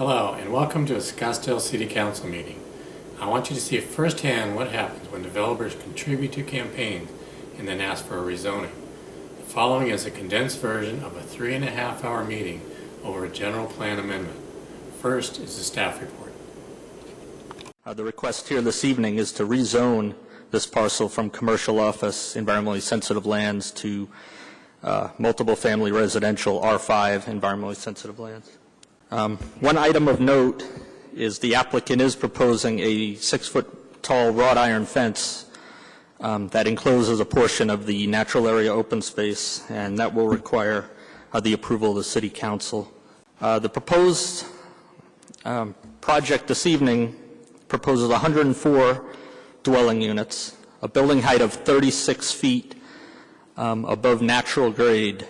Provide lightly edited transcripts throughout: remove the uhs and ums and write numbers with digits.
Hello and welcome to a Scottsdale City Council meeting. I want you to see firsthand what happens when developers contribute to campaigns and then ask for a rezoning. The following is a condensed version of a 3.5-hour meeting over a general plan amendment. First is the staff report. The request here this evening is to rezone this parcel from commercial office environmentally sensitive lands to multiple family residential R5 environmentally sensitive lands. One item of note is the applicant is proposing a 6-foot tall wrought iron fence that encloses a portion of the natural area open space, and that will require the approval of the City Council. The proposed project this evening proposes 104 dwelling units, a building height of 36 feet above natural grade,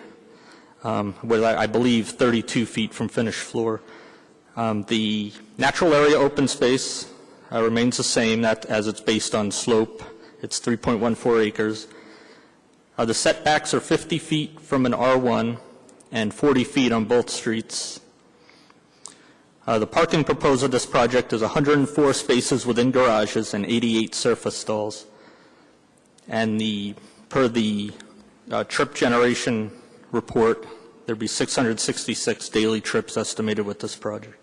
with I believe 32 feet from finished floor. The natural area open space remains the same as it's based on slope. It's 3.14 acres. The setbacks are 50 feet from an R1 and 40 feet on both streets. The parking proposed of this project is 104 spaces within garages and 88 surface stalls. And per the trip generation report, there'd be 666 daily trips estimated with this project.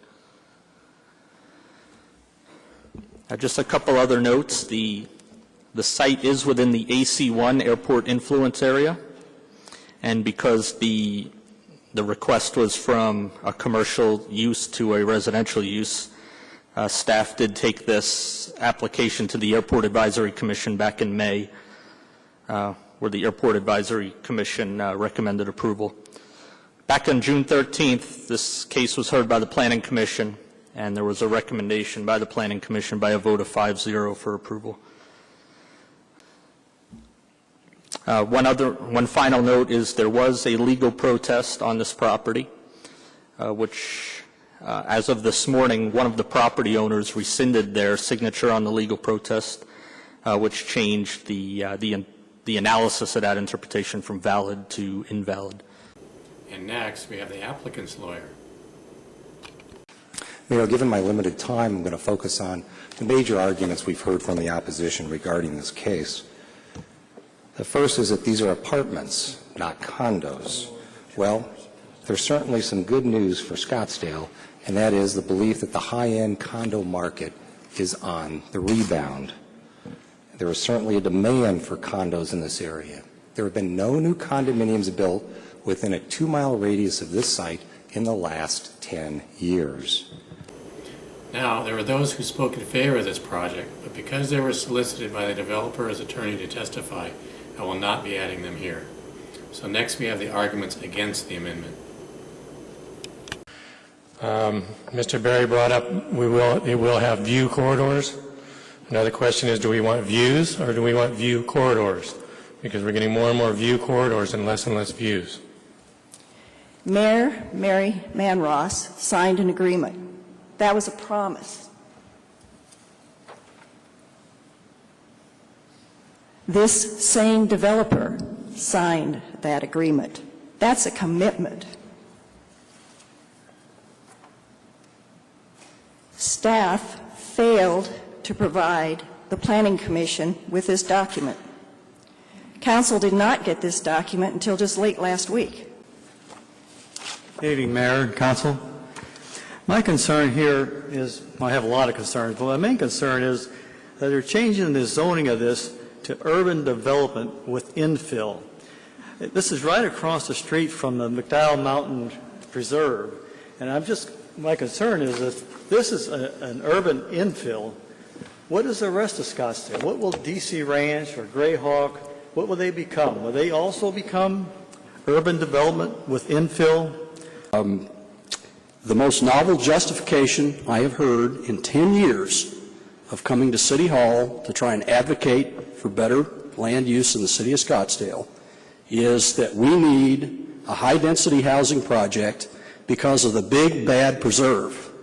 Just a couple other notes. The site is within the AC1 airport influence area, and because the request was from a commercial use to a residential use, staff did take this application to the Airport Advisory Commission back in May, where the Airport Advisory Commission recommended approval. Back on June 13th, this case was heard by the Planning Commission, and there was a recommendation by the Planning Commission by a vote of 5-0 for approval. One final note is there was a legal protest on this property, which, as of this morning, one of the property owners rescinded their signature on the legal protest, which changed the analysis of that interpretation from valid to invalid. And next, we have the applicant's lawyer. Mayor, given my limited time, I'm going to focus on the major arguments we've heard from the opposition regarding this case. The first is that these are apartments, not condos. Well, there's certainly some good news for Scottsdale, and that is the belief that the high-end condo market is on the rebound. There is certainly a demand for condos in this area. There have been no new condominiums built within a 2-mile radius of this site in the last 10 years. Now, there were those who spoke in favor of this project, but because they were solicited by the developer's attorney to testify, I will not be adding them here. So next we have the arguments against the amendment. Mr. Berry brought up it will have view corridors. Another question is, do we want views or do we want view corridors? Because we're getting more and more view corridors and less views. Mayor Mary Manross signed an agreement. That was a promise. This same developer signed that agreement. That's a commitment. Staff failed to provide the Planning Commission with this document. Council did not get this document until just late last week. Good evening, Mayor and Council. My concern here is, I have a lot of concerns, but my main concern is that they're changing the zoning of this to urban development with infill. This is right across the street from the McDowell Mountain Preserve, and my concern is if this is an urban infill, what is the rest of Scottsdale? What will DC Ranch or Greyhawk, what will they become? Will they also become urban development with infill? The most novel justification I have heard in 10 years of coming to City Hall to try and advocate for better land use in the city of Scottsdale is that we need a high-density housing project because of the big, bad preserve.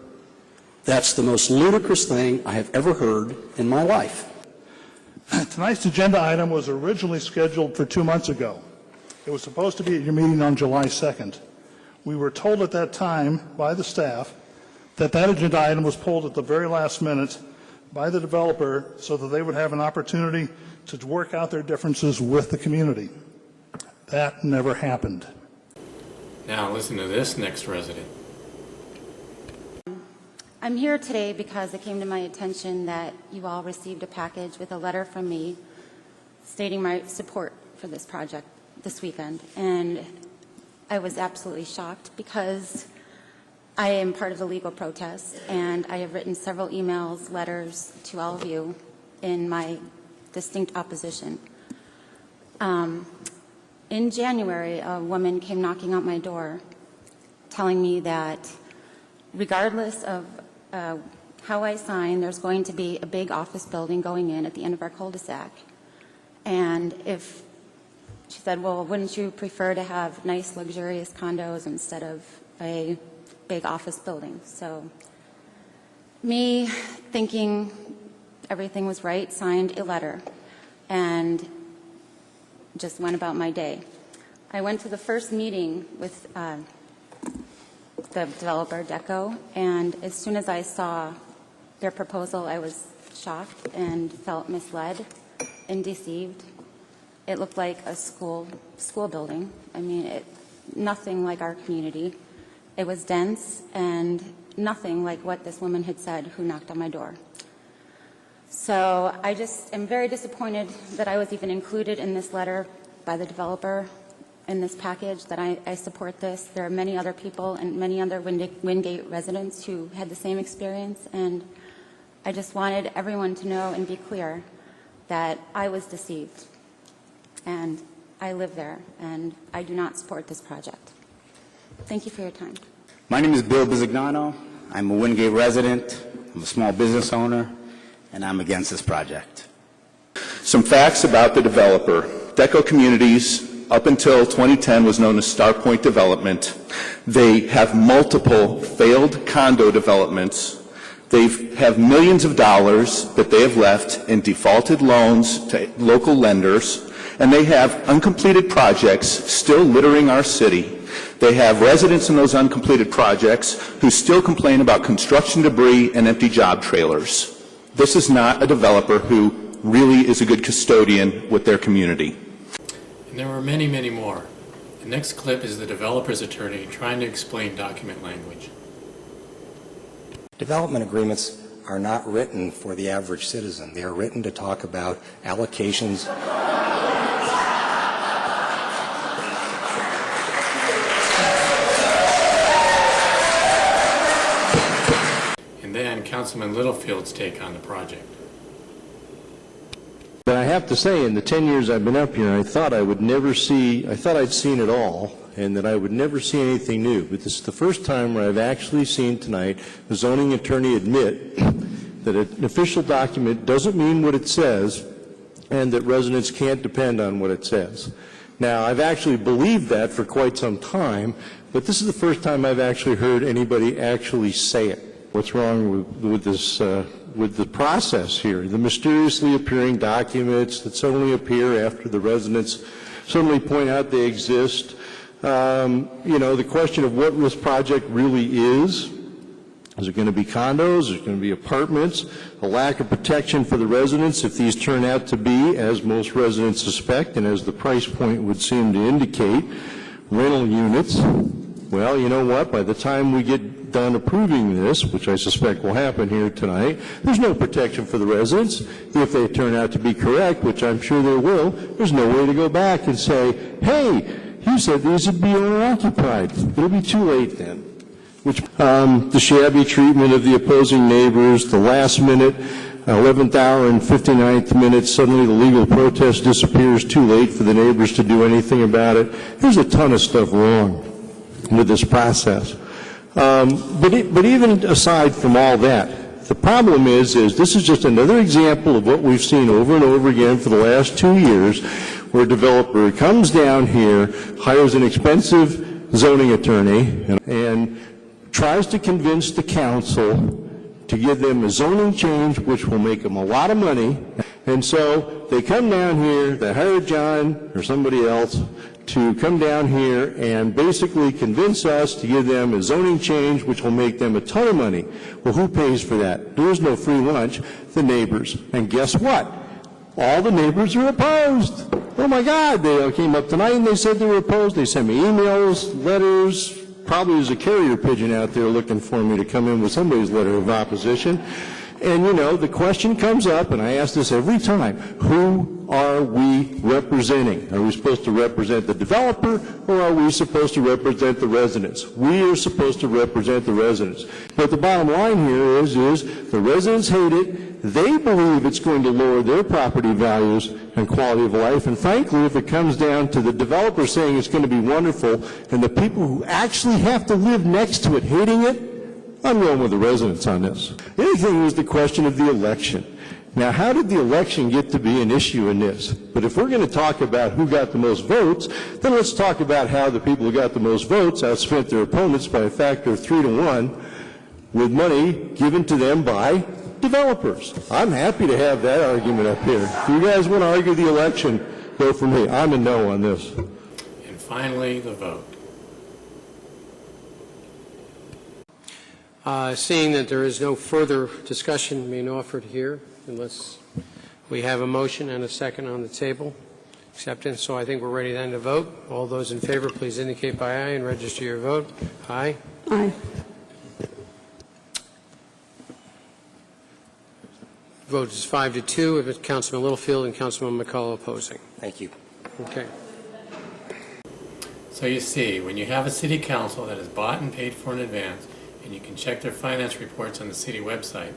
That's the most ludicrous thing I have ever heard in my life. Tonight's agenda item was originally scheduled for 2 months ago. It was supposed to be at your meeting on July 2nd. We were told at that time by the staff that agenda item was pulled at the very last minute by the developer so that they would have an opportunity to work out their differences with the community. That never happened. Now listen to this next resident. I'm here today because it came to my attention that you all received a package with a letter from me stating my support for this project this weekend. And I was absolutely shocked because I am part of the legal protest, and I have written several emails, letters to all of you in my distinct opposition. In January, a woman came knocking on my door telling me that regardless of how I sign, there's going to be a big office building going in at the end of our cul-de-sac. And she said, well, wouldn't you prefer to have nice, luxurious condos instead of a big office building? So me thinking everything was right, signed a letter and just went about my day. I went to the first meeting with the developer, Deco, and as soon as I saw their proposal, I was shocked and felt misled and deceived. It looked like a school building. I mean, nothing like our community. It was dense and nothing like what this woman had said who knocked on my door. So I just am very disappointed that I was even included in this letter by the developer in this package, that I support this. There are many other people and many other Wingate residents who had the same experience, and I just wanted everyone to know and be clear that I was deceived, and I live there, and I do not support this project. Thank you for your time. My name is Bill Bizignano. I'm a Wingate resident. I'm a small business owner, and I'm against this project. Some facts about the developer. Deco Communities, up until 2010, was known as Star Point Development. They have multiple failed condo developments. They have millions of dollars that they have left in defaulted loans to local lenders, and they have uncompleted projects still littering our city. They have residents in those uncompleted projects who still complain about construction debris and empty job trailers. This is not a developer who really is a good custodian with their community. And there were many, many more. The next clip is the developer's attorney trying to explain document language. Development agreements are not written for the average citizen. They are written to talk about allocations. And then Councilman Littlefield's take on the project. But I have to say, in the 10 years I've been up here, I thought I'd seen it all, and that I would never see anything new. But this is the first time where I've actually seen tonight the zoning attorney admit that an official document doesn't mean what it says, and that residents can't depend on what it says. Now, I've actually believed that for quite some time, but this is the first time I've actually heard anybody actually say it. What's wrong with this? With the process here, the mysteriously appearing documents that suddenly appear after the residents suddenly point out they exist. The question of what this project really is. Is it going to be condos? Is it going to be apartments? A lack of protection for the residents if these turn out to be, as most residents suspect, and as the price point would seem to indicate, rental units. Well, you know what? By the time we get done approving this, which I suspect will happen here tonight, there's no protection for the residents. If they turn out to be correct, which I'm sure they will, there's no way to go back and say, hey, you said these would be owner-occupied. It'll be too late then. Which the shabby treatment of the opposing neighbors, the last minute, 11th hour and 59th minute, suddenly the legal protest disappears, too late for the neighbors to do anything about it. There's a ton of stuff wrong with this process. But even aside from all that, the problem is this is just another example of what we've seen over and over again for the last 2 years, where a developer comes down here, hires an expensive zoning attorney, and tries to convince the council to give them a zoning change which will make them a lot of money. And so they come down here, they hire John or somebody else to come down here and basically convince us to give them a zoning change which will make them a ton of money. Well, who pays for that? There is no free lunch. The neighbors. And guess what? All the neighbors are opposed. Oh my God, they came up tonight and they said they were opposed. They sent me emails, letters. Probably there's a carrier pigeon out there looking for me to come in with somebody's letter of opposition. And, you know, the question comes up, and I ask this every time, who are we representing? Are we supposed to represent the developer, or are we supposed to represent the residents? We are supposed to represent the residents. But the bottom line here is the residents hate it. They believe it's going to lower their property values and quality of life. And frankly, if it comes down to the developer saying it's going to be wonderful, and the people who actually have to live next to it hating it, I'm going with the residents on this. The other thing was the question of the election. Now, how did the election get to be an issue in this? But if we're going to talk about who got the most votes, then let's talk about how the people who got the most votes outspent their opponents by a factor of 3 to 1 with money given to them by developers. I'm happy to have that argument up here. If you guys want to argue the election, vote for me. I'm a no on this. And finally, the vote. Seeing that there is no further discussion being offered here, unless we have a motion and a second on the table, acceptance, so I think we're ready then to vote. All those in favor, please indicate by aye and register your vote. Aye. Aye. Vote is 5-2. If it's Councilman Littlefield and Councilman McCullough opposing. Thank you. Okay. So you see, when you have a city council that is bought and paid for in advance, and you can check their finance reports on the city website,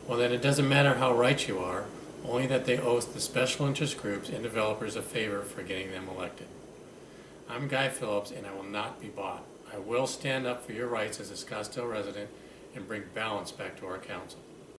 well, then it doesn't matter how right you are, only that they owe the special interest groups and developers a favor for getting them elected. I'm Guy Phillips, and I will not be bought. I will stand up for your rights as a Scottsdale resident and bring balance back to our council.